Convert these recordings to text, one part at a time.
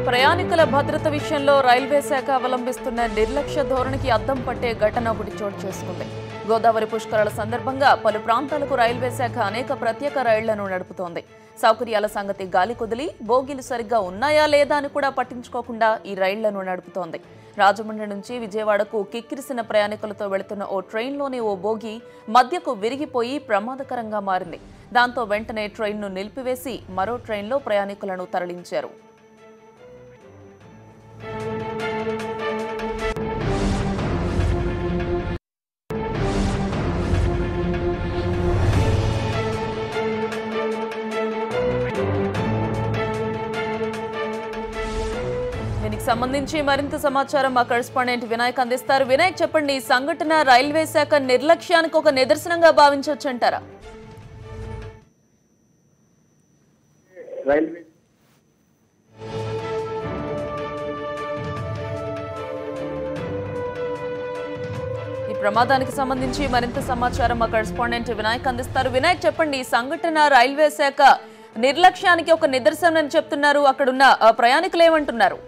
ప్రయాణికుల భద్రత విషయంలో రైల్వే శాఖ అవలంబిస్తున్న నిర్లక్ష్య ధోరణికి అద్దం పట్టే ఘటన ఒకటి చోటు చేసుకుంది. గోదావరి పుష్కరాల సందర్భంగా పలు ప్రాంతాలకు రైల్వే శాఖ అనేక ప్రత్యేక రైళ్లను నడుపుతోంది. సౌకర్యాల సంగతి గాలి కుదిలి బోగీలు సరిగ్గా ఉన్నాయా లేదా అని కూడా పట్టించుకోకుండా ఈ రైళ్లను నడుపుతోంది. రాజమండ్రి నుంచి విజయవాడకు కిక్కిరిసిన ప్రయాణికులతో వెళుతున్న ఓ ట్రైన్లోని ఓ బోగి మధ్యకు విరిగిపోయి ప్రమాదకరంగా మారింది. దాంతో వెంటనే ట్రైన్ను నిలిపివేసి మరో ట్రైన్లో ప్రయాణికులను తరలించారు. దీనికి సంబంధించి మరింత సమాచారం మా కరెస్పాండెంట్ వినాయక్ అందిస్తారు. వినాయక్, చెప్పండి, ఈ సంఘటన రైల్వే శాఖ నిర్లక్ష్యానికి ఒక నిదర్శనంగా భావించవచ్చంటారా? ఈ ప్రమాదానికి సంబంధించి మరింత సమాచారం మా కరెస్పాండెంట్ వినాయక్ అందిస్తారు. వినాయక్, చెప్పండి, ఈ సంఘటన రైల్వే శాఖ నిర్లక్ష్యానికి ఒక నిదర్శనం అని చెప్తున్నారు. అక్కడున్న ప్రయాణికులు ఏమంటున్నారు?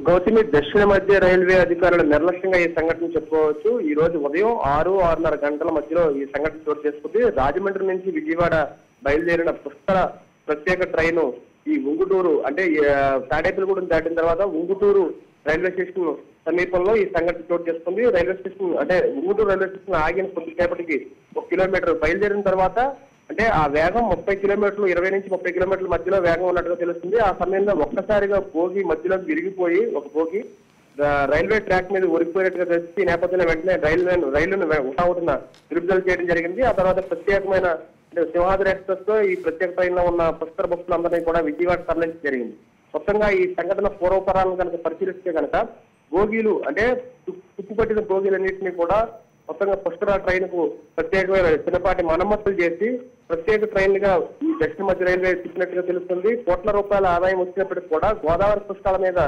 గౌతమి, దక్షిణ మధ్య రైల్వే అధికారుల నిర్లక్ష్యంగా ఈ సంఘటన చెప్పుకోవచ్చు. ఈ రోజు ఉదయం 6-6:30 గంటల మధ్యలో ఈ సంఘటన చోటు చేసుకుంది. రాజమండ్రి నుంచి విజయవాడ బయలుదేరిన పుష్కర ప్రత్యేక ట్రైను ఈ ఉంగుటూరు అంటే తాడేపల్లిగూడెం దాటిన తర్వాత ఉంగుటూరు రైల్వే స్టేషన్ సమీపంలో ఈ సంఘటన చోటు చేసుకుంది. రైల్వే స్టేషన్ అంటే ఉంగుటూరు రైల్వే స్టేషన్ ఆగిన కొద్దిసేపటికి 1 కిలోమీటర్ బయలుదేరిన తర్వాత అంటే ఆ వేగం 30 కిలోమీటర్లు 20 నుంచి 30 కిలోమీటర్ల మధ్యలో వేగం ఉన్నట్టుగా తెలుస్తుంది. ఆ సమయంలో ఒక్కసారిగా బోగి మధ్యలో విరిగిపోయి ఒక బోగి రైల్వే ట్రాక్ మీద ఒరిగిపోయినట్టుగా తెలిసి ఈ నేపథ్యంలో వెంటనే రైలును ఉటావుటున నిలుపుదల చేయడం జరిగింది. ఆ తర్వాత ప్రత్యేకమైన సింహాద్రి ఎక్స్ప్రెస్ లో ఈ ప్రత్యేక ట్రైన్ లో ఉన్న పుష్కర భక్తులందరినీ కూడా విజయవాడ తరలించడం జరిగింది. మొత్తంగా ఈ సంఘటన పూర్వపరాలను కనుక పరిశీలిస్తే కనుక బోగీలు అంటే తుప్పుపట్టిన బోగీలన్నింటినీ కూడా మొత్తంగా పుష్కర ట్రైన్ కు ప్రత్యేకమైన చిన్నపాటి మరమ్మతులు చేసి ప్రత్యేక ట్రైన్లుగా ఈ దక్షిణ మధ్య రైల్వే తిప్పినట్టుగా తెలుస్తుంది. కోట్ల రూపాయల ఆదాయం వచ్చినప్పటికీ కూడా గోదావరి పుష్కరాల మీద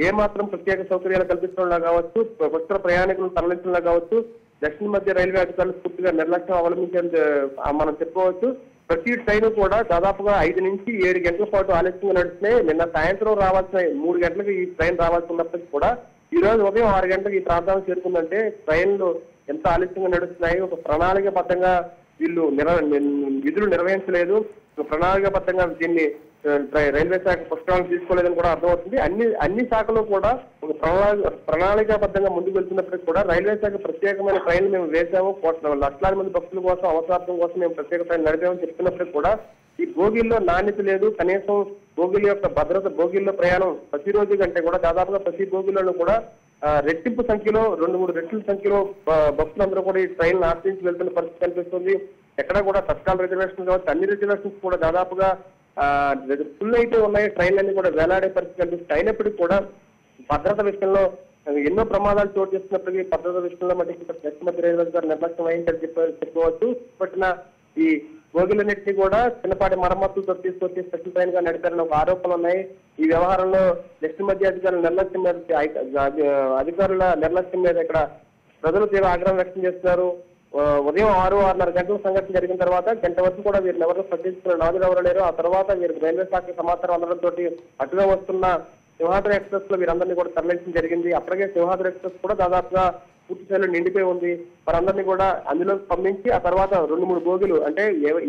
ఏమాత్రం ప్రత్యేక సౌకర్యాలు కల్పించడంలో కావచ్చు, పుష్కర ప్రయాణికులను తరలించడంలో కావచ్చు, దక్షిణ మధ్య రైల్వే అధికారులు పూర్తిగా నిర్లక్ష్యం అవలంబించేందుకు మనం చెప్పుకోవచ్చు. ప్రతి ట్రైన్ కూడా దాదాపుగా 5 నుంచి 7 గంటల పాటు ఆలస్యంగా నడుస్తున్నాయి. నిన్న సాయంత్రం రావాల్సిన 3 గంటలకు ఈ ట్రైన్ రావాల్సి ఉన్నప్పటికీ కూడా ఈ రోజు ఉదయం 6 గంటలకు ఈ ప్రాంతానికి చేరుకుందంటే ట్రైన్లు ఎంత ఆలస్యంగా నడుస్తున్నాయి. ఒక ప్రణాళికాబద్ధంగా వీళ్ళు విధులు నిర్వహించలేదు, ప్రణాళికాబద్ధంగా దీన్ని రైల్వే శాఖ పుష్కరాలను తీసుకోలేదని కూడా అర్థమవుతుంది. అన్ని శాఖలు కూడా ఒక ప్రణాళికాబద్ధంగా ముందుకు వెళ్తున్నప్పటికీ కూడా రైల్వే శాఖ ప్రత్యేకమైన ట్రైన్లు మేము వేసాము, లక్షలాది మంది భక్తుల కోసం అవసరార్థం కోసం మేము ప్రత్యేక ట్రైన్ నడిపామని చెప్తున్నప్పటికీ కూడా ఈ బోగీల్లో నాణ్యత లేదు. కనీసం బోగీల యొక్క భద్రత, బోగీల్లో ప్రయాణం ప్రతిరోజు కంటే కూడా దాదాపుగా ప్రతి బోగీలను కూడా రెట్టింపు సంఖ్యలో 2-3 రెట్ల సంఖ్యలో భక్తులందరూ కూడా ఈ ట్రైన్ ఆశ్రయించి వెళ్తున్న పరిస్థితి కనిపిస్తుంది. ఎక్కడ కూడా తత్కాల రిజర్వేషన్ కావచ్చు, అన్ని రిజర్వేషన్స్ కూడా దాదాపుగా ఫుల్ అయితే ఉన్నాయి. ట్రైన్లన్నీ కూడా వేలాడే పరిస్థితి కనిపిస్తుంది. అయినప్పటికీ కూడా భద్రత విషయంలో ఎన్నో ప్రమాదాలు చోటు చేస్తున్నప్పటికీ భద్రత విషయంలో మధ్య దక్షిణ మధ్య రైల్వే గారు నిర్లక్ష్యం అయిందని చెప్పుకోవచ్చు. పట్టిన ఈ బోగీలన్నింటినీ కూడా చిన్నపాటి మరమ్మతులతో తీసుకొచ్చి స్పెషల్ ట్రైన్ గా నడిపారని ఒక ఆరోపణలు ఉన్నాయి. ఈ వ్యవహారంలో దక్షిణ మధ్య అధికారుల నిర్లక్ష్యం మీద అధికారుల నిర్లక్ష్యం మీద ఇక్కడ ప్రజలు తీవ్ర ఆగ్రహం వ్యక్తం చేస్తున్నారు. ఉదయం 6-6:30 గంటల సంఘటన జరిగిన తర్వాత గంట వరకు కూడా వీరిని ఎవరు పట్టించుకున్న నాదులు ఎవరు లేరు. ఆ తర్వాత వీరికి రైల్వే శాఖ సమాచారం అందడంతో అటుగా వస్తున్న సింహాద్రి ఎక్స్ప్రెస్ లో వీరందరినీ కూడా తరలించడం జరిగింది. అప్పటికే సింహాద్రి ఎక్స్ప్రెస్ కూడా దాదాపుగా పూర్తి స్థాయిలో నిండిపోయి ఉంది. వారందరినీ కూడా అందులో పంపించి ఆ తర్వాత 2-3 బోగీలు అంటే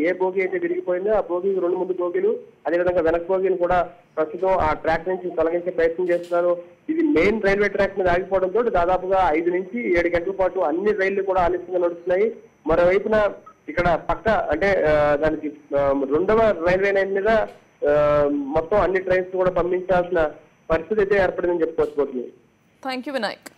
ఏ బోగి అయితే విరిగిపోయిందో ఆ బోగి 2 బోగీలు అదేవిధంగా వెనక బోగిని కూడా ప్రస్తుతం ఆ ట్రాక్ నుంచి తొలగించే ప్రయత్నం చేస్తున్నారు. ఇది మెయిన్ రైల్వే ట్రాక్ మీద ఆగిపోవడంతో దాదాపుగా 5 నుంచి 7 గంటల పాటు అన్ని రైళ్లు కూడా ఆలస్యంగా నడుస్తున్నాయి. మరోవైపున ఇక్కడ పక్క అంటే దానికి 2వ రైల్వే లైన్ మీద మొత్తం అన్ని ట్రైన్స్ కూడా పంపించాల్సిన పరిస్థితి అయితే ఏర్పడిందని చెప్పుకోవచ్చు. Thank you Vinayak.